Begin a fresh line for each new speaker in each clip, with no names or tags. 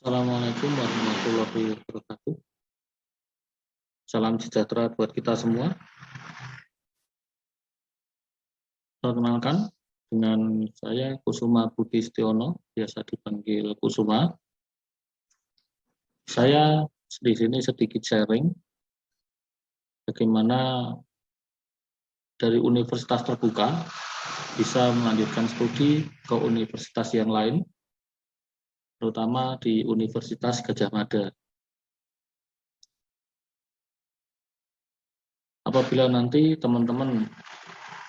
Assalamualaikum warahmatullahi wabarakatuh. Salam sejahtera buat kita semua. Perkenalkan, dengan saya Kusuma Budi Setiono, biasa dipanggil Kusuma. Saya di sini sedikit sharing bagaimana dari universitas terbuka bisa melanjutkan studi ke universitas yang lain, terutama di Universitas Gadjah Mada. Apabila nanti teman-teman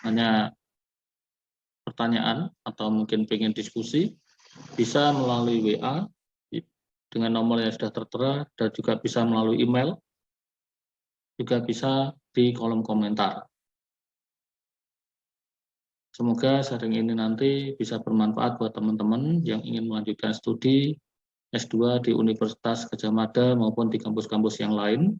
hanya pertanyaan atau mungkin pengen diskusi, bisa melalui WA dengan nomor yang sudah tertera, dan juga bisa melalui email, juga bisa di kolom komentar. Semoga sharing ini nanti bisa bermanfaat buat teman-teman yang ingin melanjutkan studi S2 di Universitas Gadjah Mada maupun di kampus-kampus yang lain,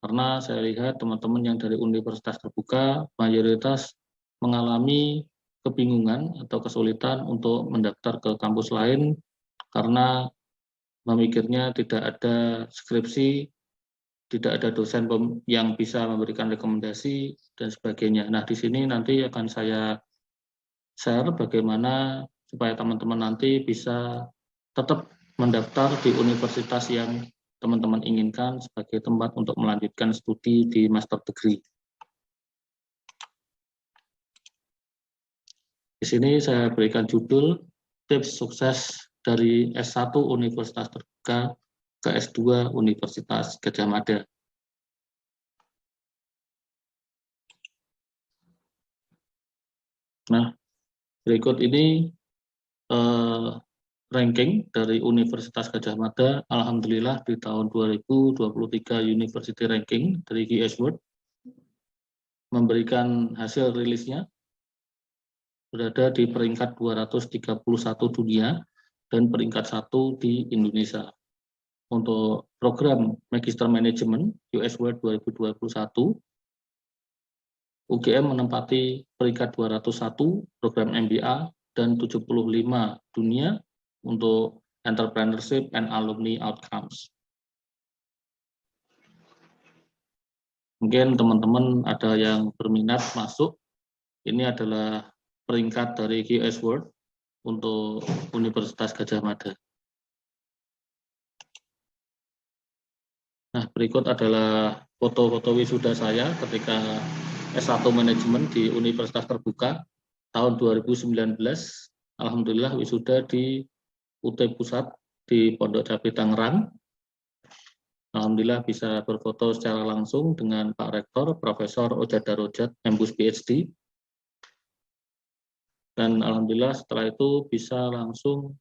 karena saya lihat teman-teman yang dari universitas terbuka mayoritas mengalami kebingungan atau kesulitan untuk mendaftar ke kampus lain karena memikirnya tidak ada skripsi, tidak ada dosen yang bisa memberikan rekomendasi, dan sebagainya. Nah, di sini nanti akan saya share bagaimana supaya teman-teman nanti bisa tetap mendaftar di universitas yang teman-teman inginkan sebagai tempat untuk melanjutkan studi di master degree. Di sini saya berikan judul tips sukses dari S1 Universitas Terbuka ke S2 Universitas Gadjah Mada. Nah, berikut ini ranking dari Universitas Gadjah Mada. Alhamdulillah di tahun 2023 University Ranking dari GS World memberikan hasil rilisnya berada di peringkat 231 dunia dan peringkat 1 di Indonesia. Untuk program Magister Management US World 2021, UGM menempati peringkat 201 program MBA dan 75 dunia untuk Entrepreneurship and Alumni Outcomes. Mungkin teman-teman ada yang berminat masuk. Ini adalah peringkat dari GS World untuk Universitas Gadjah Mada. Nah, berikut adalah foto-foto wisuda saya ketika S1 Manajemen di Universitas Terbuka tahun 2019. Alhamdulillah wisuda di UT Pusat di Pondok Cabe Tangerang. Alhamdulillah bisa berfoto secara langsung dengan Pak Rektor, Profesor Ojad Darojat, Embus PhD. Dan alhamdulillah setelah itu bisa langsung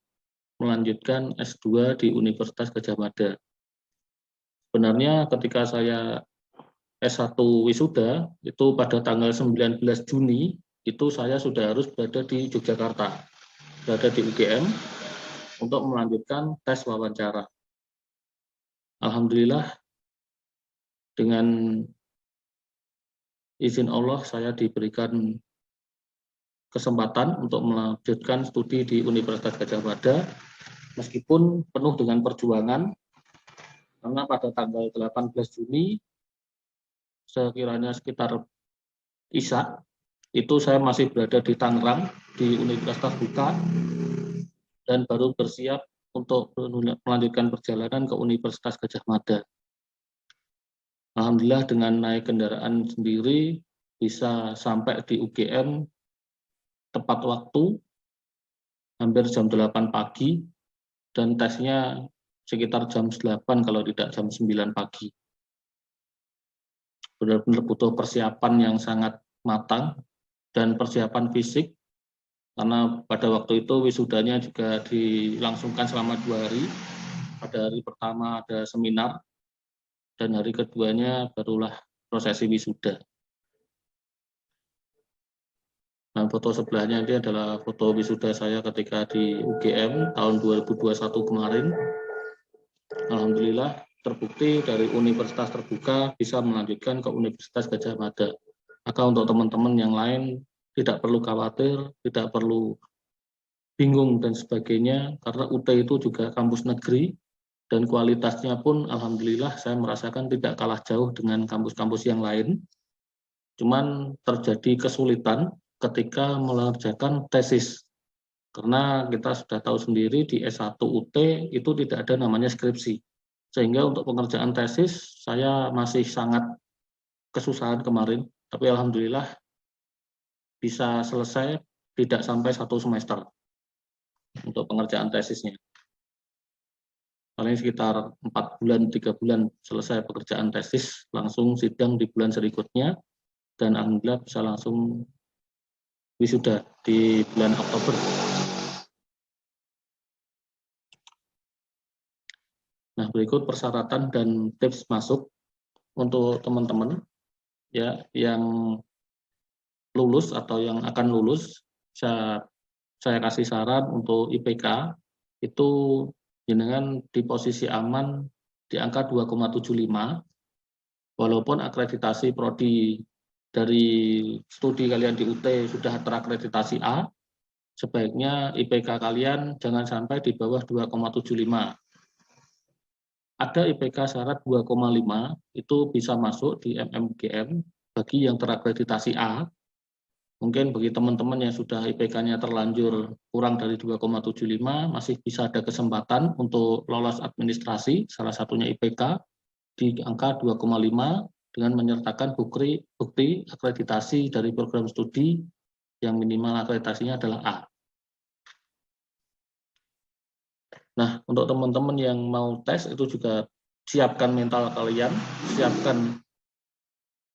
melanjutkan S2 di Universitas Gadjah Mada. Sebenarnya ketika saya S1 wisuda, itu pada tanggal 19 Juni, itu saya sudah harus berada di Yogyakarta, berada di UGM, untuk melanjutkan tes wawancara. Alhamdulillah, dengan izin Allah, saya diberikan kesempatan untuk melanjutkan studi di Universitas Gadjah Mada, meskipun penuh dengan perjuangan, karena pada tanggal 18 Juni, sekiranya sekitar Isya, itu saya masih berada di Tangerang, di Universitas Terbuka, dan baru bersiap untuk melanjutkan perjalanan ke Universitas Gadjah Mada. Alhamdulillah dengan naik kendaraan sendiri bisa sampai di UGM tepat waktu, hampir jam 8 pagi, dan tesnya sekitar jam 8 kalau tidak jam 9 pagi. Benar-benar butuh persiapan yang sangat matang dan persiapan fisik, karena pada waktu itu wisudanya juga dilangsungkan selama 2 hari. Pada hari pertama ada seminar, dan hari keduanya barulah prosesi wisuda. Nah, foto sebelahnya ini adalah foto wisuda saya ketika di UGM tahun 2021 kemarin. Alhamdulillah terbukti dari Universitas Terbuka bisa melanjutkan ke Universitas Gadjah Mada. Maka untuk teman-teman yang lain tidak perlu khawatir, tidak perlu bingung dan sebagainya, karena UT itu juga kampus negeri, dan kualitasnya pun alhamdulillah saya merasakan tidak kalah jauh dengan kampus-kampus yang lain. Cuman terjadi kesulitan ketika mengerjakan tesis. Karena kita sudah tahu sendiri di S1 UT itu tidak ada namanya skripsi. Sehingga untuk pengerjaan tesis saya masih sangat kesusahan kemarin, tapi alhamdulillah bisa selesai tidak sampai 1 semester untuk pengerjaan tesisnya. Paling sekitar 4 bulan, 3 bulan selesai pekerjaan tesis, langsung sidang di bulan berikutnya, dan alhamdulillah bisa langsung wisuda di bulan Oktober. Nah, berikut persyaratan dan tips masuk untuk teman-teman ya yang lulus atau yang akan lulus. Saya kasih saran untuk IPK itu jenengan di posisi aman di angka 2,75, walaupun akreditasi prodi dari studi kalian di UT sudah terakreditasi A, sebaiknya IPK kalian jangan sampai di bawah 2,75. Ada IPK syarat 2,5, itu bisa masuk di MMUGM bagi yang terakreditasi A. Mungkin bagi teman-teman yang sudah IPK-nya terlanjur kurang dari 2,75, masih bisa ada kesempatan untuk lolos administrasi, salah satunya IPK, di angka 2,5 dengan menyertakan bukti akreditasi dari program studi yang minimal akreditasinya adalah A. Nah, untuk teman-teman yang mau tes itu juga siapkan mental kalian, siapkan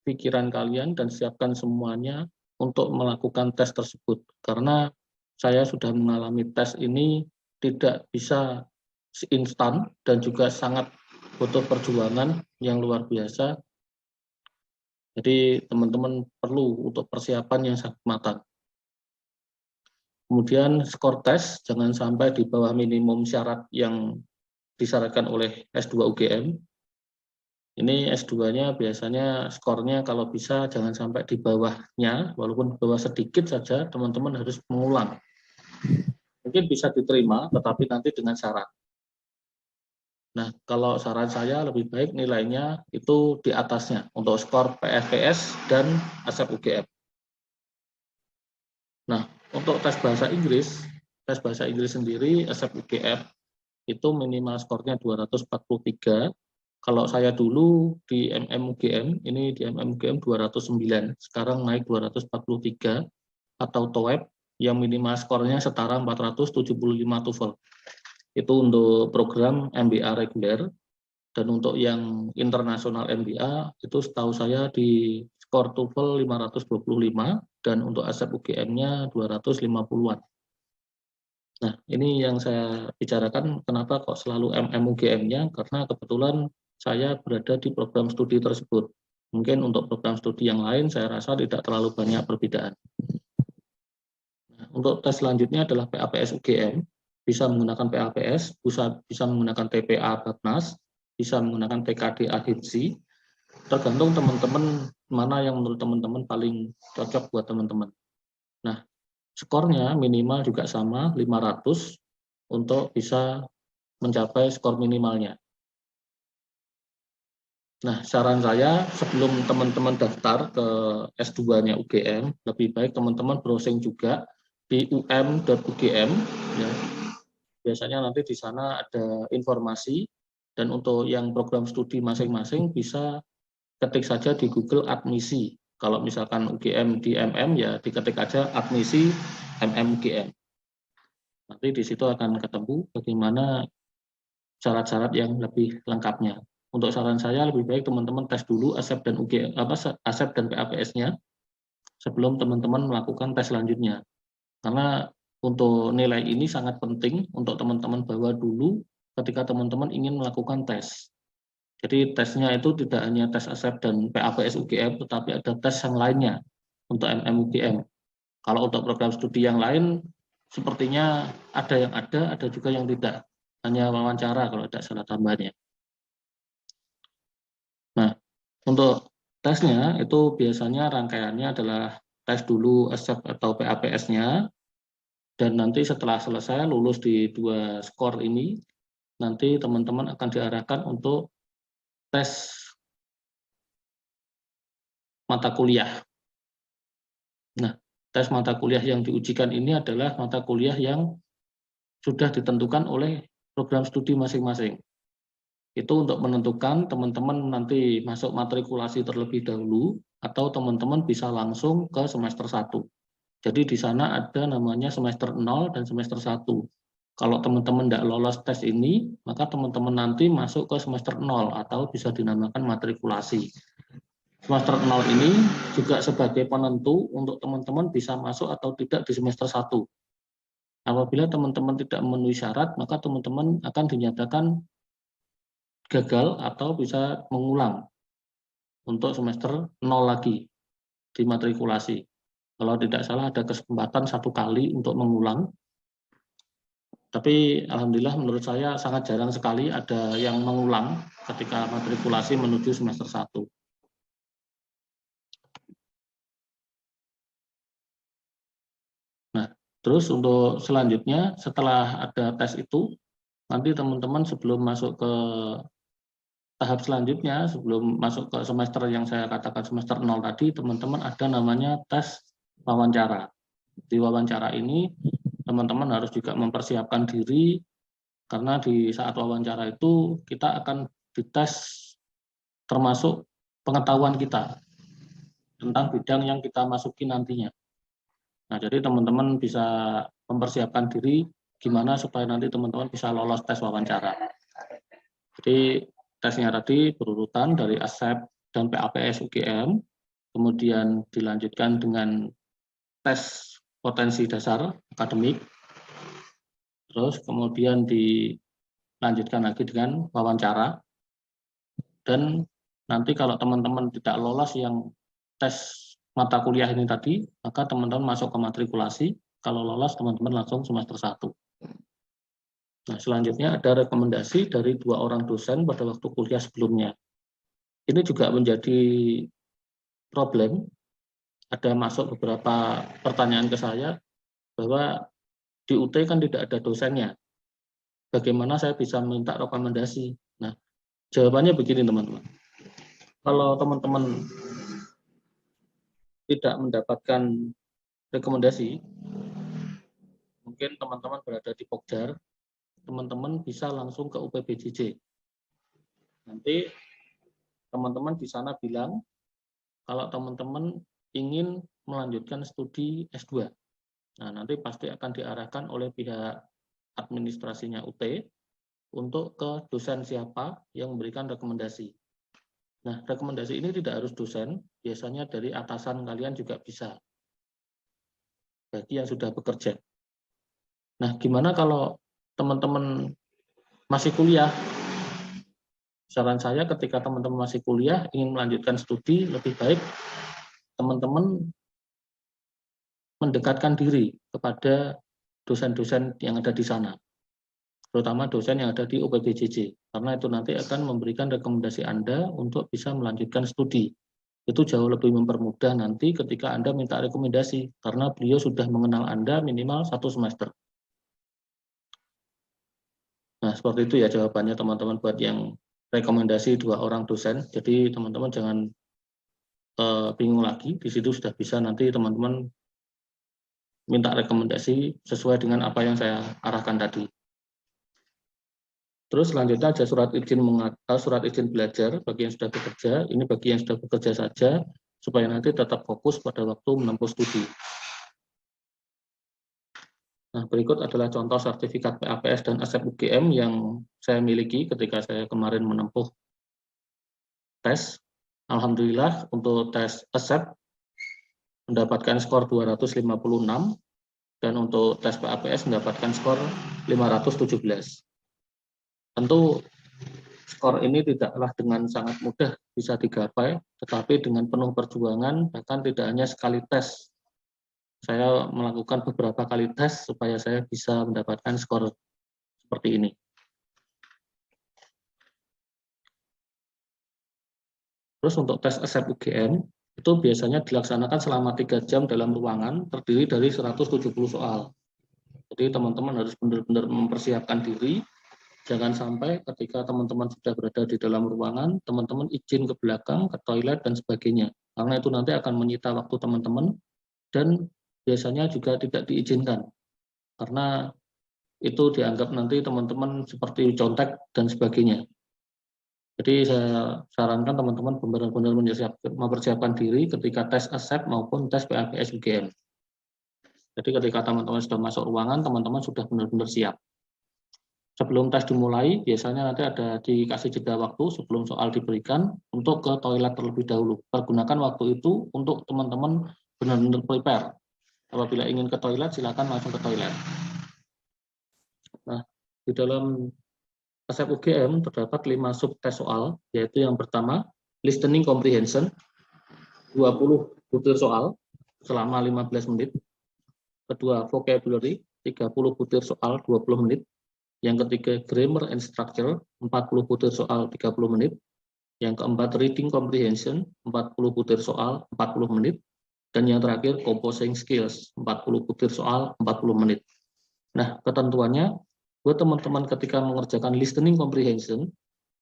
pikiran kalian, dan siapkan semuanya untuk melakukan tes tersebut. Karena saya sudah mengalami tes ini tidak bisa instan dan juga sangat butuh perjuangan yang luar biasa. Jadi teman-teman perlu untuk persiapan yang sangat matang. Kemudian skor tes jangan sampai di bawah minimum syarat yang disyaratkan oleh S2 UGM. Ini S2-nya biasanya skornya kalau bisa jangan sampai di bawahnya, walaupun di bawah sedikit saja teman-teman harus mengulang. Mungkin bisa diterima, tetapi nanti dengan syarat. Nah, kalau saran saya lebih baik nilainya itu di atasnya untuk skor PFPS dan ASEP UGM. Nah, untuk tes bahasa Inggris sendiri ASEP UGM itu minimal skornya 243. Kalau saya dulu di MMUGM, ini di MMUGM 209, sekarang naik 243, atau TOEIC yang minimal skornya setara 475 TOEFL. Itu untuk program MBA reguler, dan untuk yang internasional MBA itu setahu saya di skor TOEFL 525, dan untuk ASEP UGM-nya 250-an. Nah, ini yang saya bicarakan kenapa kok selalu MMUGM-nya, karena kebetulan saya berada di program studi tersebut. Mungkin untuk program studi yang lain saya rasa tidak terlalu banyak perbedaan. Nah, untuk tes selanjutnya adalah PAPS UGM, bisa menggunakan PAPS, bisa menggunakan TPA Batnas, bisa menggunakan TKD Ahimsi, tergantung teman-teman mana yang menurut teman-teman paling cocok buat teman-teman. Nah, skornya minimal juga sama 500 untuk bisa mencapai skor minimalnya. Nah, saran saya sebelum teman-teman daftar ke S2-nya UGM, lebih baik teman-teman browsing juga di um.ugm, ya. Biasanya nanti di sana ada informasi, dan untuk yang program studi masing-masing bisa ketik saja di Google admisi. Kalau misalkan UGM di MM, ya diketik aja admisi MMUGM. Nanti di situ akan ketemu bagaimana syarat-syarat yang lebih lengkapnya. Untuk saran saya lebih baik teman-teman tes dulu ASEP dan ASEP dan PAPS-nya sebelum teman-teman melakukan tes selanjutnya. Karena untuk nilai ini sangat penting untuk teman-teman bawa dulu ketika teman-teman ingin melakukan tes. Jadi tesnya itu tidak hanya tes ASEP dan PAPS UGM, tetapi ada tes yang lainnya untuk MMUGM. Kalau untuk program studi yang lain, sepertinya ada juga yang tidak. Hanya wawancara kalau tidak salah tambahnya. Nah, untuk tesnya itu biasanya rangkaiannya adalah tes dulu ASEP atau PAPS-nya, dan nanti setelah selesai lulus di 2 skor ini, nanti teman-teman akan diarahkan untuk tes mata kuliah. Nah, tes mata kuliah yang diujikan ini adalah mata kuliah yang sudah ditentukan oleh program studi masing-masing. Itu untuk menentukan teman-teman nanti masuk matrikulasi terlebih dahulu atau teman-teman bisa langsung ke semester 1. Jadi di sana ada namanya semester 0 dan semester 1. Kalau teman-teman tidak lolos tes ini, maka teman-teman nanti masuk ke semester 0 atau bisa dinamakan matrikulasi. Semester 0 ini juga sebagai penentu untuk teman-teman bisa masuk atau tidak di semester 1. Apabila teman-teman tidak memenuhi syarat, maka teman-teman akan dinyatakan gagal atau bisa mengulang untuk semester 0 lagi di matrikulasi. Kalau tidak salah ada kesempatan 1 kali untuk mengulang. Tapi alhamdulillah menurut saya sangat jarang sekali ada yang mengulang ketika matrikulasi menuju semester 1. Nah, terus untuk selanjutnya setelah ada tes itu, nanti teman-teman sebelum masuk ke tahap selanjutnya, sebelum masuk ke semester yang saya katakan semester 0 tadi, teman-teman ada namanya tes wawancara. Di wawancara ini, teman-teman harus juga mempersiapkan diri, karena di saat wawancara itu kita akan dites termasuk pengetahuan kita tentang bidang yang kita masuki nantinya. Nah, jadi teman-teman bisa mempersiapkan diri gimana supaya nanti teman-teman bisa lolos tes wawancara. Jadi tesnya tadi berurutan dari ASEP dan PAPS UGM, kemudian dilanjutkan dengan tes potensi dasar akademik, terus kemudian dilanjutkan lagi dengan wawancara, dan nanti kalau teman-teman tidak lolos yang tes mata kuliah ini tadi, maka teman-teman masuk ke matrikulasi, kalau lolos teman-teman langsung semester 1. Nah, selanjutnya ada rekomendasi dari 2 orang dosen pada waktu kuliah sebelumnya. Ini juga menjadi problem. Ada masuk beberapa pertanyaan ke saya bahwa di UT kan tidak ada dosennya. Bagaimana saya bisa minta rekomendasi? Nah, jawabannya begini teman-teman. Kalau teman-teman tidak mendapatkan rekomendasi, mungkin teman-teman berada di Pokjar, teman-teman bisa langsung ke UPBJJ. Nanti teman-teman di sana bilang kalau teman-teman ingin melanjutkan studi S2. Nah, nanti pasti akan diarahkan oleh pihak administrasinya UT untuk ke dosen siapa yang memberikan rekomendasi. Nah, rekomendasi ini tidak harus dosen, biasanya dari atasan kalian juga bisa, bagi yang sudah bekerja. Nah, gimana kalau teman-teman masih kuliah? Saran saya ketika teman-teman masih kuliah, ingin melanjutkan studi, lebih baik teman-teman mendekatkan diri kepada dosen-dosen yang ada di sana, terutama dosen yang ada di UPBJJ, karena itu nanti akan memberikan rekomendasi Anda untuk bisa melanjutkan studi. Itu jauh lebih mempermudah nanti ketika Anda minta rekomendasi, karena beliau sudah mengenal Anda minimal 1 semester. Nah, seperti itu ya jawabannya teman-teman buat yang rekomendasi 2 orang dosen. Jadi teman-teman jangan bingung lagi, di situ sudah bisa nanti teman-teman minta rekomendasi sesuai dengan apa yang saya arahkan tadi. Terus selanjutnya ada surat izin belajar bagi yang sudah bekerja. Ini bagi yang sudah bekerja saja, supaya nanti tetap fokus pada waktu menempuh studi. Nah, berikut adalah contoh sertifikat PAPS dan ASEP UGM yang saya miliki ketika saya kemarin menempuh tes. Alhamdulillah untuk tes ASEP mendapatkan skor 256 dan untuk tes PAPS mendapatkan skor 517. Tentu skor ini tidaklah dengan sangat mudah bisa digapai, tetapi dengan penuh perjuangan, bahkan tidak hanya sekali tes. Saya melakukan beberapa kali tes supaya saya bisa mendapatkan skor seperti ini. Terus untuk tes ASEP UGM, itu biasanya dilaksanakan selama 3 jam dalam ruangan, terdiri dari 170 soal. Jadi teman-teman harus benar-benar mempersiapkan diri, Jangan sampai ketika teman-teman sudah berada di dalam ruangan, teman-teman izin ke belakang, ke toilet, dan sebagainya. Karena itu nanti akan menyita waktu teman-teman, dan biasanya juga tidak diizinkan. Karena itu dianggap nanti teman-teman seperti contek dan sebagainya. Jadi saya sarankan teman-teman benar-benar mempersiapkan diri ketika tes ASEP maupun tes PAPS UGM. Jadi ketika teman-teman sudah masuk ruangan, teman-teman sudah benar-benar siap. Sebelum tes dimulai, biasanya nanti ada dikasih jeda waktu sebelum soal diberikan untuk ke toilet terlebih dahulu. Pergunakan waktu itu untuk teman-teman benar-benar prepare. Apabila ingin ke toilet, silakan langsung ke toilet. Nah, di dalam ASEP UGM terdapat 5 subtes soal, yaitu yang pertama, listening comprehension, 20 butir soal selama 15 menit. Kedua, vocabulary, 30 butir soal 20 menit. Yang ketiga, grammar and structure, 40 butir soal 30 menit. Yang keempat, reading comprehension, 40 butir soal 40 menit. Dan yang terakhir, composing skills, 40 butir soal 40 menit. Nah, ketentuannya, buat teman-teman ketika mengerjakan listening comprehension,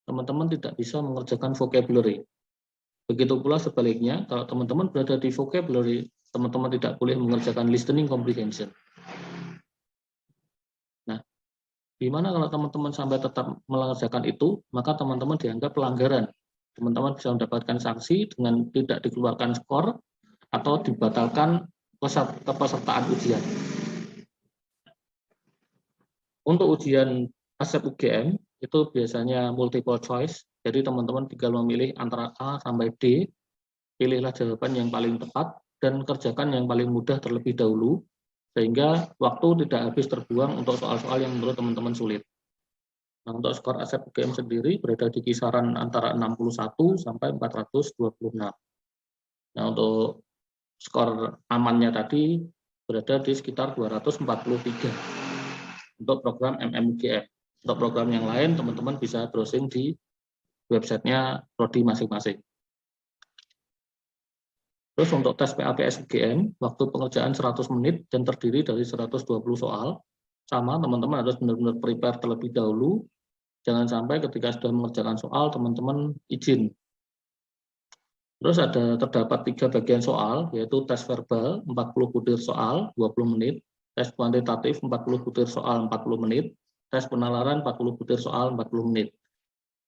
teman-teman tidak bisa mengerjakan vocabulary. Begitu pula sebaliknya, kalau teman-teman berada di vocabulary, teman-teman tidak boleh mengerjakan listening comprehension. Gimana kalau teman-teman sampai tetap mengerjakan itu, maka teman-teman dianggap pelanggaran. Teman-teman bisa mendapatkan sanksi dengan tidak dikeluarkan skor atau dibatalkan kepesertaan ujian. Untuk ujian ASEP UGM itu biasanya multiple choice, jadi teman-teman tinggal memilih antara A sampai D, pilihlah jawaban yang paling tepat dan kerjakan yang paling mudah terlebih dahulu, sehingga waktu tidak habis terbuang untuk soal-soal yang menurut teman-teman sulit. Nah, untuk skor ASEP UGM sendiri berada di kisaran antara 61 sampai 426. Nah, untuk skor amannya tadi berada di sekitar 243 untuk program MMUGM. Untuk program yang lain, teman-teman bisa browsing di websitenya prodi masing-masing. Terus untuk tes PAPS UGM, waktu pengerjaan 100 menit dan terdiri dari 120 soal. Sama, teman-teman harus benar-benar prepare terlebih dahulu. Jangan sampai ketika sudah mengerjakan soal, teman-teman izin. Terus terdapat 3 bagian soal, yaitu tes verbal, 40 butir soal, 20 menit. Tes kuantitatif, 40 butir soal, 40 menit. Tes penalaran, 40 butir soal, 40 menit.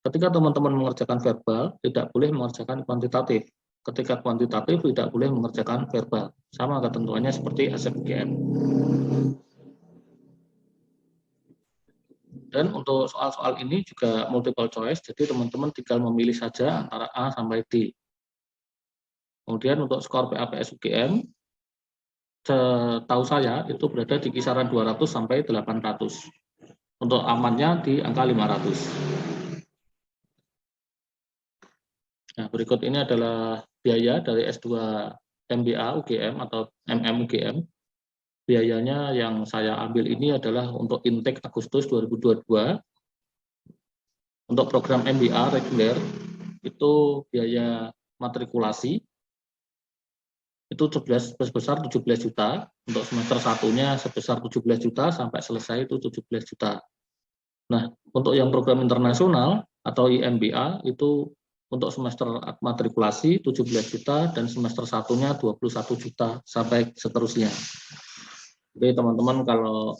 Ketika teman-teman mengerjakan verbal, tidak boleh mengerjakan kuantitatif. Ketika kuantitatif tidak boleh mengerjakan verbal. Sama ketentuannya seperti ASEP UGM. Dan untuk soal-soal ini juga multiple choice, jadi teman-teman tinggal memilih saja antara A sampai D. Kemudian untuk skor PAPS UGM, setahu saya itu berada di kisaran 200 sampai 800. Untuk amannya di angka 500. Nah, berikut ini adalah biaya dari S2 MBA UGM atau MM UGM. Biayanya yang saya ambil ini adalah untuk intake Agustus 2022. Untuk program MBA reguler itu biaya matrikulasi itu sebesar 17 juta. Untuk semester satunya sebesar 17 juta sampai selesai itu 17 juta. Nah, untuk yang program internasional atau IMBA itu untuk semester matrikulasi 17 juta dan semester satunya 21 juta sampai seterusnya. Jadi teman-teman kalau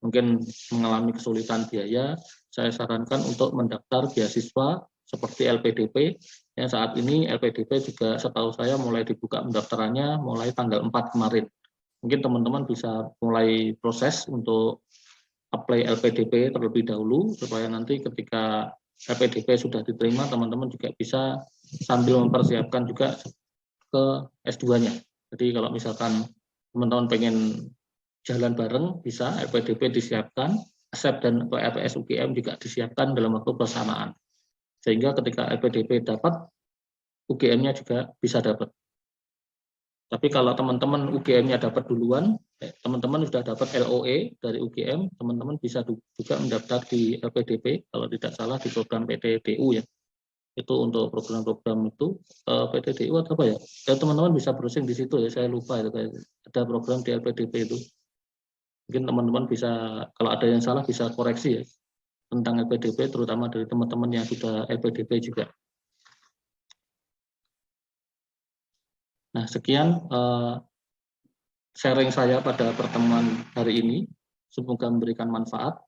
mungkin mengalami kesulitan biaya, saya sarankan untuk mendaftar beasiswa seperti LPDP. Yang saat ini LPDP juga setahu saya mulai dibuka pendaftarannya mulai tanggal 4 kemarin. Mungkin teman-teman bisa mulai proses untuk apply LPDP terlebih dahulu supaya nanti ketika LPDP sudah diterima, teman-teman juga bisa sambil mempersiapkan juga ke S2-nya. Jadi kalau misalkan teman-teman pengen jalan bareng, bisa LPDP disiapkan, ASEP dan PAPS UGM juga disiapkan dalam waktu bersamaan. Sehingga ketika LPDP dapat, UGM-nya juga bisa dapat. Tapi kalau teman-teman UGM-nya dapat duluan, teman-teman sudah dapat LOE dari UGM, teman-teman bisa juga mendaftar di LPDP, kalau tidak salah di program PTDU ya. Itu untuk program-program itu, PTDU atau apa ya? Teman-teman bisa browsing di situ ya, saya lupa itu, ada program di LPDP itu. Mungkin teman-teman bisa, kalau ada yang salah bisa koreksi ya. tentang LPDP, terutama dari teman-teman yang sudah LPDP juga. Nah, sekian sharing saya pada pertemuan hari ini. Semoga memberikan manfaat.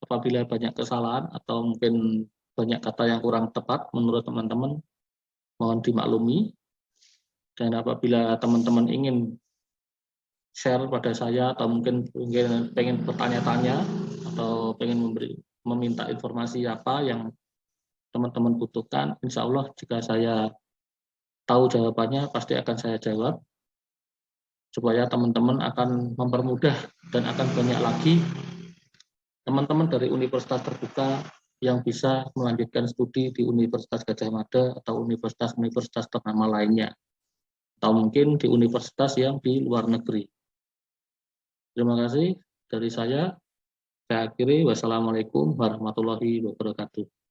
Apabila banyak kesalahan atau mungkin banyak kata yang kurang tepat menurut teman-teman, mohon dimaklumi. Dan apabila teman-teman ingin share pada saya atau mungkin pengen bertanya-tanya atau pengen meminta informasi apa yang teman-teman butuhkan, insya Allah jika saya tahu jawabannya pasti akan saya jawab, supaya teman-teman akan mempermudah dan akan banyak lagi teman-teman dari universitas terbuka yang bisa melanjutkan studi di Universitas Gadjah Mada atau universitas-universitas ternama lainnya, atau mungkin di universitas yang di luar negeri. Terima kasih dari saya akhiri. Wassalamualaikum warahmatullahi wabarakatuh.